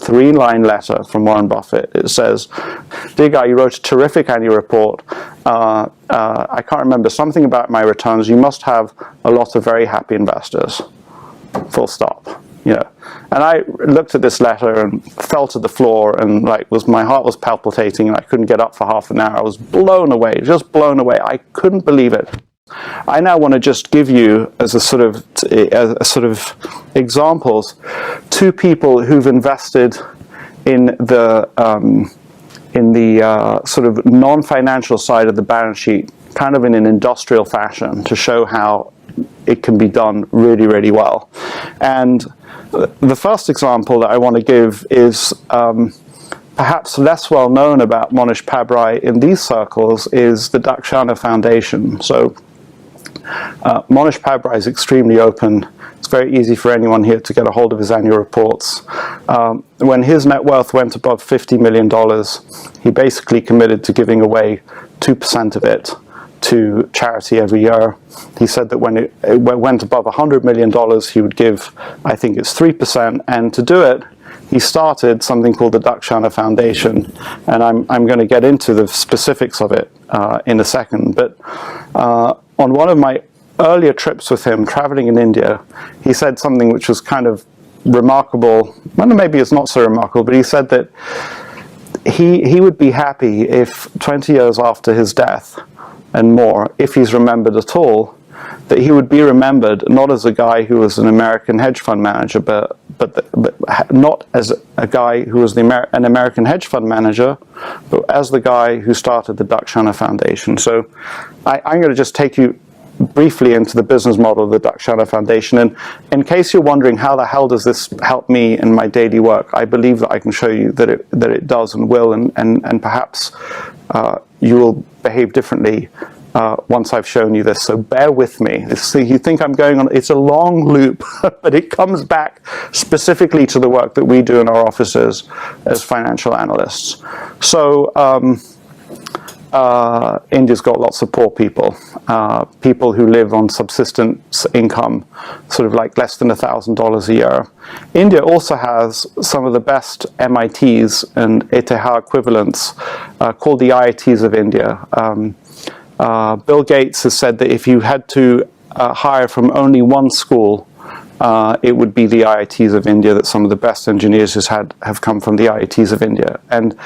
3-line letter from Warren Buffett. It says, "Dear Guy, you wrote a terrific annual report. I can't remember, something about my returns. You must have a lot of very happy investors. Full stop." You know, and I looked at this letter and fell to the floor, and my heart was palpitating, and I couldn't get up for half an hour. I was blown away, just blown away. I couldn't believe it. I now want to just give you as a sort of examples 2 people who've invested in the sort of non-financial side of the balance sheet, kind of in an industrial fashion, to show how it can be done really, really well. And the first example that I want to give is perhaps less well known about Mohnish Pabrai in these circles, is the Dakshana Foundation. So Mohnish Pabrai is extremely open. It's very easy for anyone here to get a hold of his annual reports. When his net worth went above $50 million, he basically committed to giving away 2% of it to charity every year. He said that when it went above $100 million, he would give, I think it's 3%, and to do it, he started something called the Dakshana Foundation, and I'm going to get into the specifics of it in a second. But on one of my earlier trips with him, traveling in India, he said something which was kind of remarkable. Well, maybe it's not so remarkable, but he said that he would be happy if 20 years after his death and more, if he's remembered at all, that he would be remembered not as a guy who was an American hedge fund manager, but not as a guy who was an American hedge fund manager, but as the guy who started the Dakshana Foundation. So I'm going to just take you briefly into the business model of the Dakshana Foundation. And in case you're wondering how the hell does this help me in my daily work, I believe that I can show you that it does and will, and perhaps you will behave differently once I've shown you this. So bear with me. You think I'm going on, it's a long loop, but it comes back specifically to the work that we do in our offices as financial analysts. So India's got lots of poor people, people who live on subsistence income, sort of like less than $1,000 a year. India also has some of the best MITs and ETH equivalents called the IITs of India. Bill Gates has said that if you had to hire from only one school, it would be the IITs of India, that some of the best engineers have come from the IITs of India. And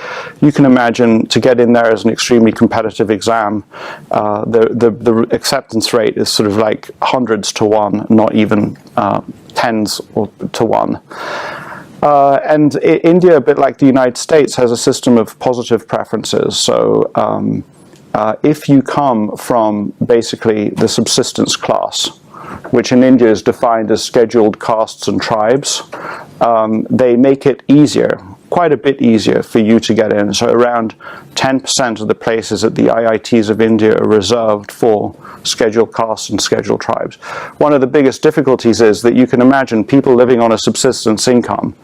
you can imagine, to get in there is an extremely competitive exam. The acceptance rate is sort of like hundreds to one, not even tens to one. And India, a bit like the United States, has a system of positive preferences. So if you come from basically the subsistence class, which in India is defined as scheduled castes and tribes, they make it easier, quite a bit easier for you to get in. So around 10% of the places at the IITs of India are reserved for scheduled castes and scheduled tribes. One of the biggest difficulties is that you can imagine people living on a subsistence income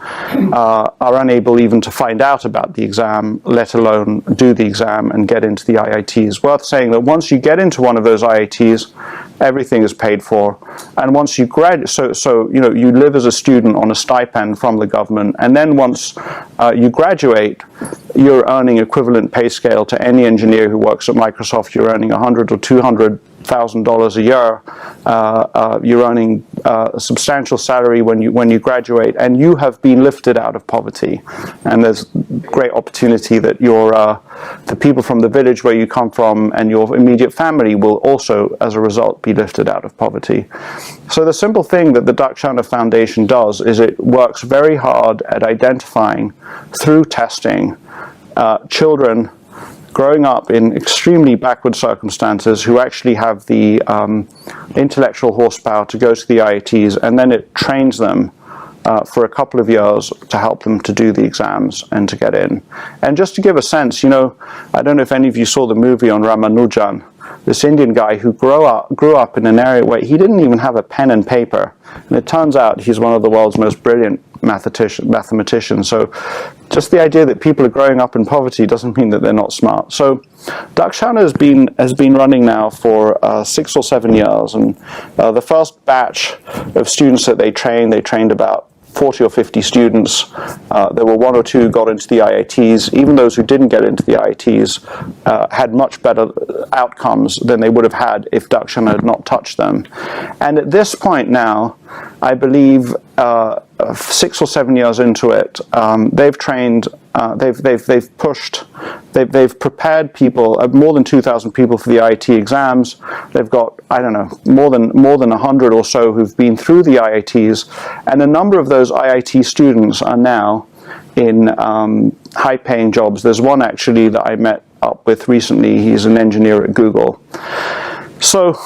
are unable even to find out about the exam, let alone do the exam and get into the IITs. Worth saying that once you get into one of those IITs, everything is paid for, and once you graduate, so you know, you live as a student on a stipend from the government, and then once you graduate, you're earning equivalent pay scale to any engineer who works at Microsoft. You're earning $100,000 or $200,000 a year. You're earning a substantial salary when you graduate, and you have been lifted out of poverty. And there's great opportunity that the people from the village where you come from and your immediate family will also, as a result, be lifted out of poverty. So the simple thing that the Dakshana Foundation does is it works very hard at identifying, through testing, children growing up in extremely backward circumstances who actually have the intellectual horsepower to go to the IITs, and then it trains them for a couple of years to help them to do the exams and to get in. And just to give a sense, you know, I don't know if any of you saw the movie on Ramanujan, this Indian guy who grew up in an area where he didn't even have a pen and paper. And it turns out he's one of the world's most brilliant mathematicians. So just the idea that people are growing up in poverty doesn't mean that they're not smart. So Dakshana has been running now for 6 or 7 years, and the first batch of students that they trained about 40 or 50 students. There were 1 or 2 who got into the IITs. Even those who didn't get into the IITs had much better outcomes than they would have had if Dakshin had not touched them. And at this point now, I believe 6 or 7 years into it, they've trained, they've pushed, they've prepared people, more than 2,000 people for the IIT exams. They've got, I don't know, more than 100 or so who've been through the IITs, and a number of those IIT students are now in high-paying jobs. There's one actually that I met up with recently. He's an engineer at Google. So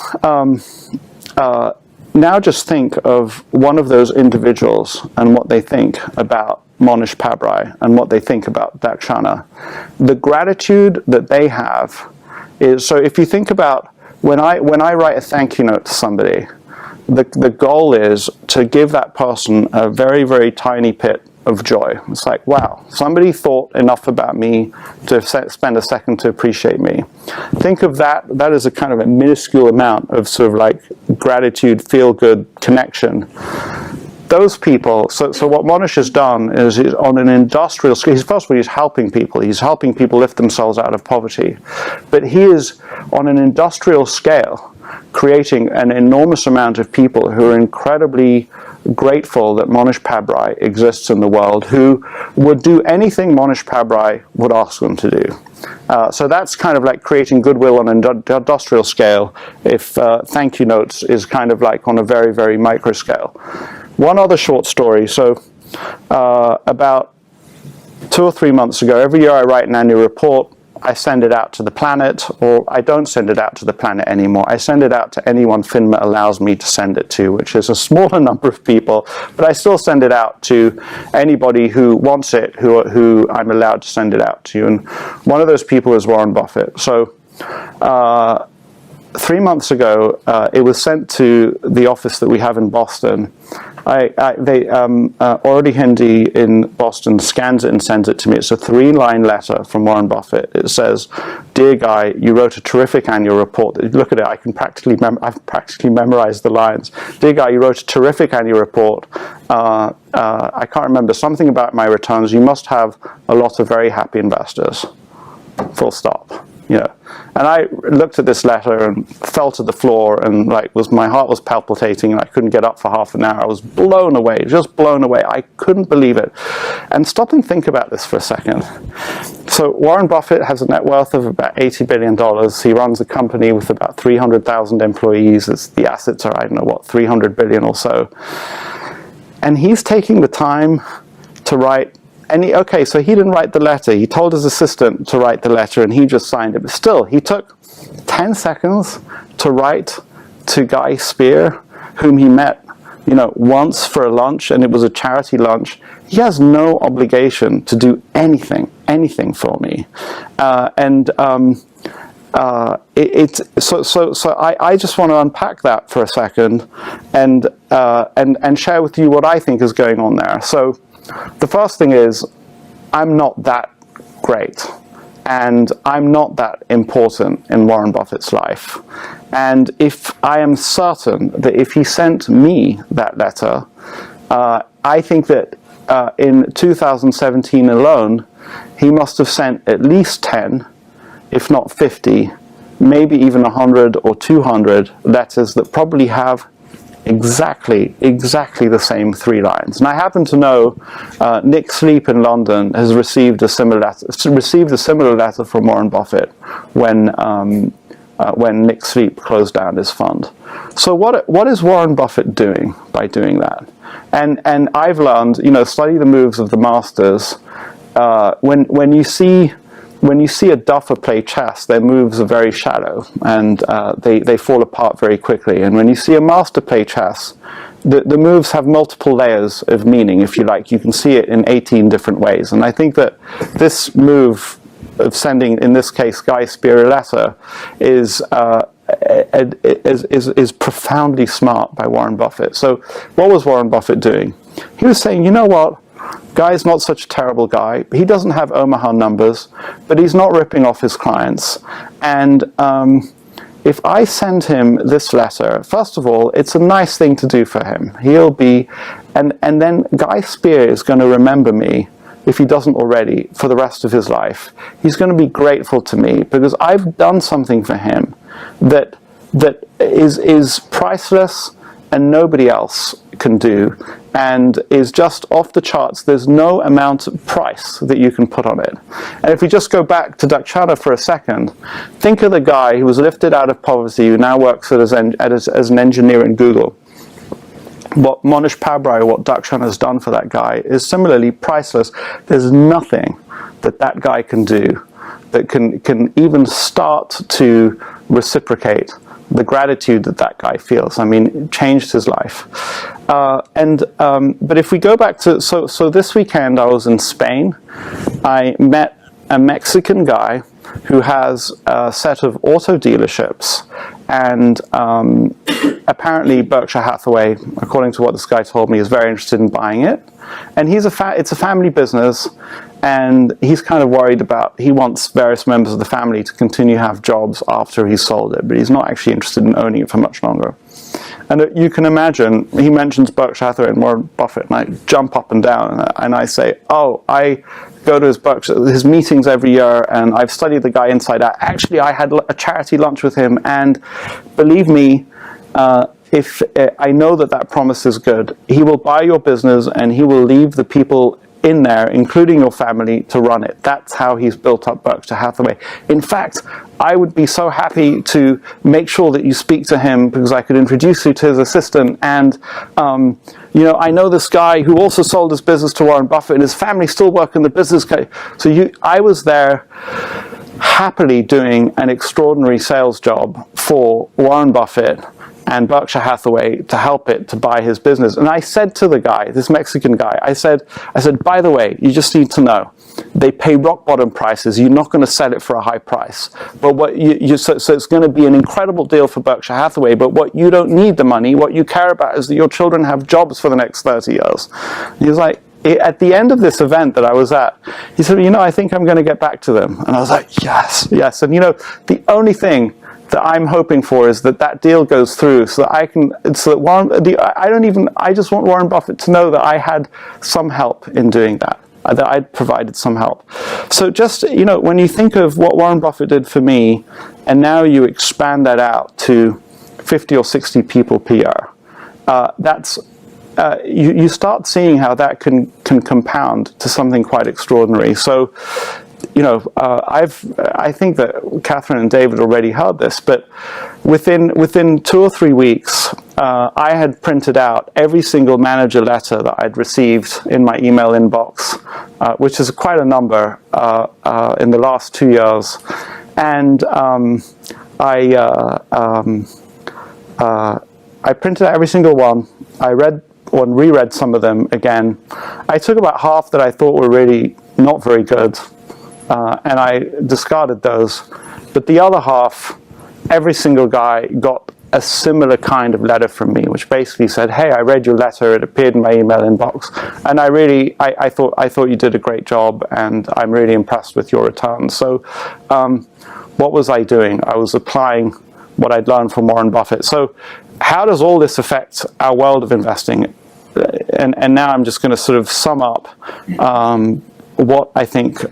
now just think of one of those individuals and what they think about Mohnish Pabrai and what they think about Dakshin. The gratitude that they have is, so if you think about when I write a thank you note to somebody, the goal is to give that person a very, very tiny pit of joy. It's like, wow, somebody thought enough about me to spend a second to appreciate me. Think of that as a kind of a minuscule amount of sort of like gratitude, feel-good connection. Those people, so what Mohnish has done is he's on an industrial scale. First of all, he's helping people. He's helping people lift themselves out of poverty. But he is on an industrial scale creating an enormous amount of people who are incredibly grateful that Mohnish Pabrai exists in the world, who would do anything Mohnish Pabrai would ask them to do. So that's kind of like creating goodwill on an industrial scale, if thank you notes is kind of like on a very, very micro scale. One other short story. So about 2 or 3 months ago, every year I write an annual report. I send it out to the planet, or I don't send it out to the planet anymore. I send it out to anyone FINMA allows me to send it to, which is a smaller number of people, but I still send it out to anybody who wants it, who I'm allowed to send it out to. And one of those people is Warren Buffett. So 3 months ago, it was sent to the office that we have in Boston. Already Hindi in Boston scans it and sends it to me. It's a 3-line letter from Warren Buffett. It says, "Dear Guy, you wrote a terrific annual report." Look at it. I've practically memorized the lines. "Dear Guy, you wrote a terrific annual report. I can't remember something about my returns. You must have a lot of very happy investors." Full stop. You know, and I looked at this letter and fell to the floor, and my heart was palpitating, and I couldn't get up for half an hour. I was blown away, just blown away. I couldn't believe it. And stop and think about this for a second. So Warren Buffett has a net worth of about $80 billion. He runs a company with about 300,000 employees. The assets are, I don't know what, 300 billion or so. And he's taking the time to write. Okay, so he didn't write the letter. He told his assistant to write the letter, and he just signed it. But still, he took 10 seconds to write to Guy Spier, whom he met, once for a lunch, and it was a charity lunch. He has no obligation to do anything for me. I just want to unpack that for a second, and share with you what I think is going on there. So, the first thing is, I'm not that great, and I'm not that important in Warren Buffett's life. And if I am certain that if he sent me that letter, I think that in 2017 alone, he must have sent at least 10, if not 50, maybe even 100 or 200 letters that probably have exactly the same 3 lines. And I happen to know Nick Sleep in London has received a similar letter from Warren Buffett when Nick Sleep closed down his fund. So what is Warren Buffett doing by doing that? And I've learned, study the moves of the masters. When you see a duffer play chess, their moves are very shallow, and they fall apart very quickly. And when you see a master play chess, the moves have multiple layers of meaning, if you like. You can see it in 18 different ways. And I think that this move of sending, in this case, Guy Spier a letter, is profoundly smart by Warren Buffett. So what was Warren Buffett doing? He was saying, you know what? Guy's not such a terrible guy. He doesn't have Omaha numbers, but he's not ripping off his clients. And if I send him this letter, first of all, it's a nice thing to do for him. He'll be and then Guy Spier is going to remember me, if he doesn't already, for the rest of his life. He's going to be grateful to me because I've done something for him that is priceless and nobody else can do, and is just off the charts. There's no amount of price that you can put on it. And if we just go back to Dakshana for a second, think of the guy who was lifted out of poverty, who now works as an engineer in Google. What Mohnish Pabrai, what Dakshana has done for that guy is similarly priceless. There's nothing that that guy can do that can even start to reciprocate the gratitude that that guy feels. I mean, it changed his life. But if we go back to, so this weekend I was in Spain. I met a Mexican guy who has a set of auto dealerships, and apparently Berkshire Hathaway, according to what this guy told me, is very interested in buying it. And it's a family business, and he's kind of worried about, he wants various members of the family to continue to have jobs after he's sold it, but he's not actually interested in owning it for much longer. And you can imagine, he mentions Berkshire Hathaway and Warren Buffett, and I jump up and down, and I say, oh, I go to his meetings every year, and I've studied the guy inside out. Actually, I had a charity lunch with him, and believe me, if I know that promise is good, he will buy your business, and he will leave the people in there, including your family, to run it. That's how he's built up Berkshire Hathaway. In fact, I would be so happy to make sure that you speak to him, because I could introduce you to his assistant. And I know this guy who also sold his business to Warren Buffett, and his family still work in the business. So I was there happily doing an extraordinary sales job for Warren Buffett and Berkshire Hathaway to help it to buy his business. And I said to the guy, this Mexican guy, I said, by the way, you just need to know, they pay rock bottom prices. You're not going to sell it for a high price. But so it's going to be an incredible deal for Berkshire Hathaway. But what you don't need the money. What you care about is that your children have jobs for the next 30 years. He was like, at the end of this event that I was at, he said, I think I'm going to get back to them. And I was like, yes. And the only thing that I'm hoping for is that deal goes through, so that I just want Warren Buffett to know that I had some help in doing that I'd provided some help. So just, when you think of what Warren Buffett did for me, and now you expand that out to 50 or 60 people per year, you start seeing how that can compound to something quite extraordinary. So, I think that Catherine and David already heard this, but within 2 or 3 weeks, I had printed out every single manager letter that I'd received in my email inbox, which is quite a number in the last 2 years, and I printed out every single one. I reread some of them again. I took about half that I thought were really not very good, and I discarded those. But the other half, every single guy got a similar kind of letter from me, which basically said, "Hey, I read your letter. It appeared in my email inbox, and I thought you did a great job, and I'm really impressed with your returns." So, what was I doing? I was applying what I'd learned from Warren Buffett. So, how does all this affect our world of investing? And now I'm just going to sort of sum up what I think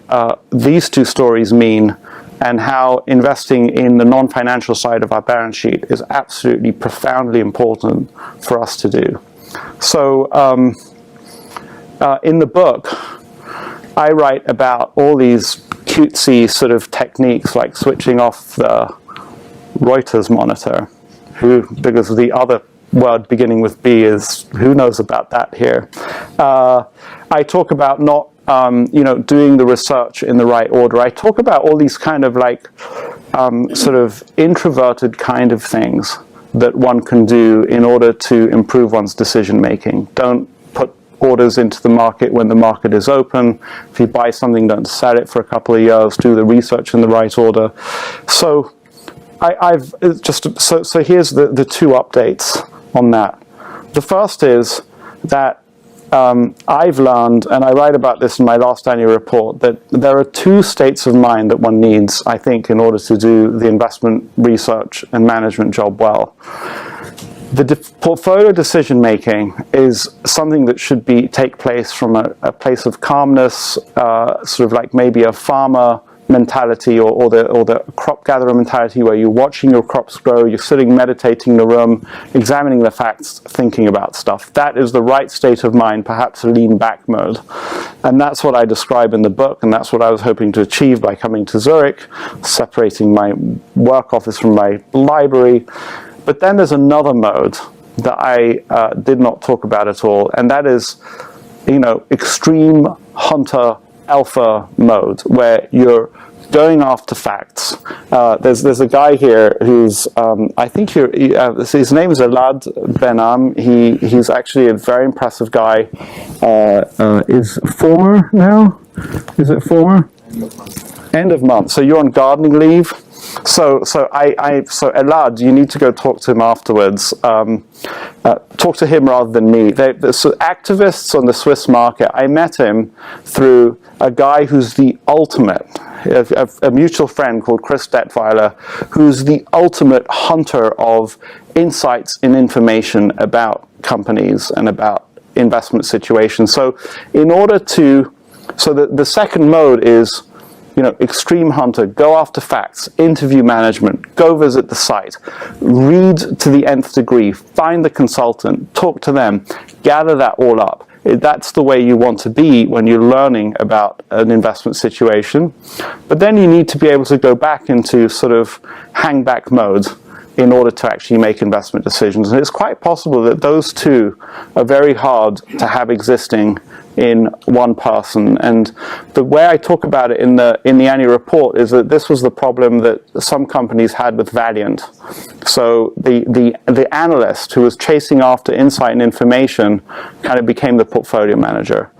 these two stories mean, and how investing in the non-financial side of our balance sheet is absolutely profoundly important for us to do. So in the book, I write about all these cutesy sort of techniques, like switching off the Reuters monitor, because the other word beginning with B is, who knows about that here. I talk about not doing the research in the right order. I talk about all these kind of like sort of introverted kind of things that one can do in order to improve one's decision making. Don't put orders into the market when the market is open. If you buy something, don't sell it for a couple of years. Do the research in the right order. So so here's the two updates on that. The first is that I've learned, and I write about this in my last annual report, that there are two states of mind that one needs, I think, in order to do the investment research and management job well. The portfolio decision making is something that should take place from a place of calmness, sort of like maybe a farmer mentality or the crop gatherer mentality, where you're watching your crops grow, you're sitting meditating in the room, examining the facts, thinking about stuff. That is the right state of mind, perhaps a lean back mode. And that's what I describe in the book, and that's what I was hoping to achieve by coming to Zurich, separating my work office from my library. But then there's another mode that I did not talk about at all, and that is, extreme hunter alpha mode, where you're going after facts. There's a guy here who's, I think his name is Elad Benam. He's actually a very impressive guy. Is former now? Is it former? End of month. So you're on gardening leave. So Elad, you need to go talk to him afterwards. Talk to him rather than me. So activists on the Swiss market, I met him through a guy who's the ultimate, a mutual friend called Chris Detweiler, who's the ultimate hunter of insights and information about companies and about investment situations. So the second mode is, extreme hunter, go after facts, interview management, go visit the site, read to the nth degree, find the consultant, talk to them, gather that all up. That's the way you want to be when you're learning about an investment situation. But then you need to be able to go back into sort of hang back mode in order to actually make investment decisions. And it's quite possible that those two are very hard to have existing in one person. And the way I talk about it in the annual report is that this was the problem that some companies had with Valiant. So the analyst who was chasing after insight and information kind of became the portfolio manager.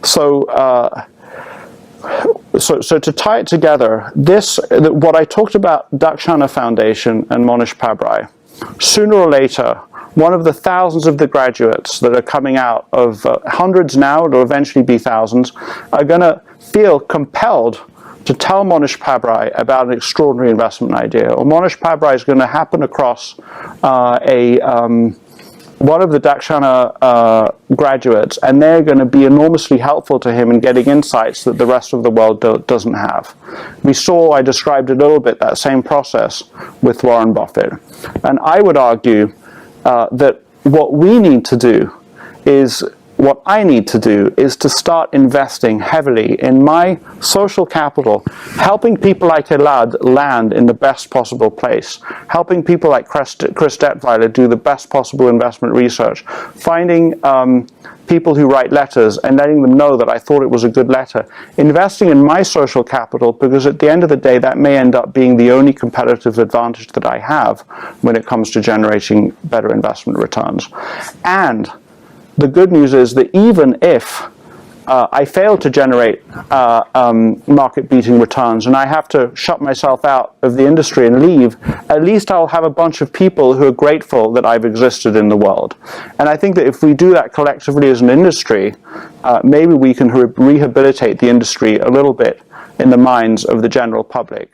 So to tie it together, what I talked about, Dakshana Foundation and Mohnish Pabrai, sooner or later, one of the thousands of the graduates that are coming out of hundreds now, it'll eventually be thousands, are going to feel compelled to tell Mohnish Pabrai about an extraordinary investment idea. Or Mohnish Pabrai is going to happen across one of the Dakshana graduates, and they're going to be enormously helpful to him in getting insights that the rest of the world doesn't have. I described a little bit that same process with Warren Buffett. And I would argue that what I need to do is to start investing heavily in my social capital, helping people like Elad land in the best possible place, helping people like Chris Detweiler do the best possible investment research, finding people who write letters and letting them know that I thought it was a good letter, investing in my social capital, because at the end of the day that may end up being the only competitive advantage that I have when it comes to generating better investment returns. And the good news is that even if I fail to generate market-beating returns and I have to shut myself out of the industry and leave, at least I'll have a bunch of people who are grateful that I've existed in the world. And I think that if we do that collectively as an industry, maybe we can rehabilitate the industry a little bit in the minds of the general public.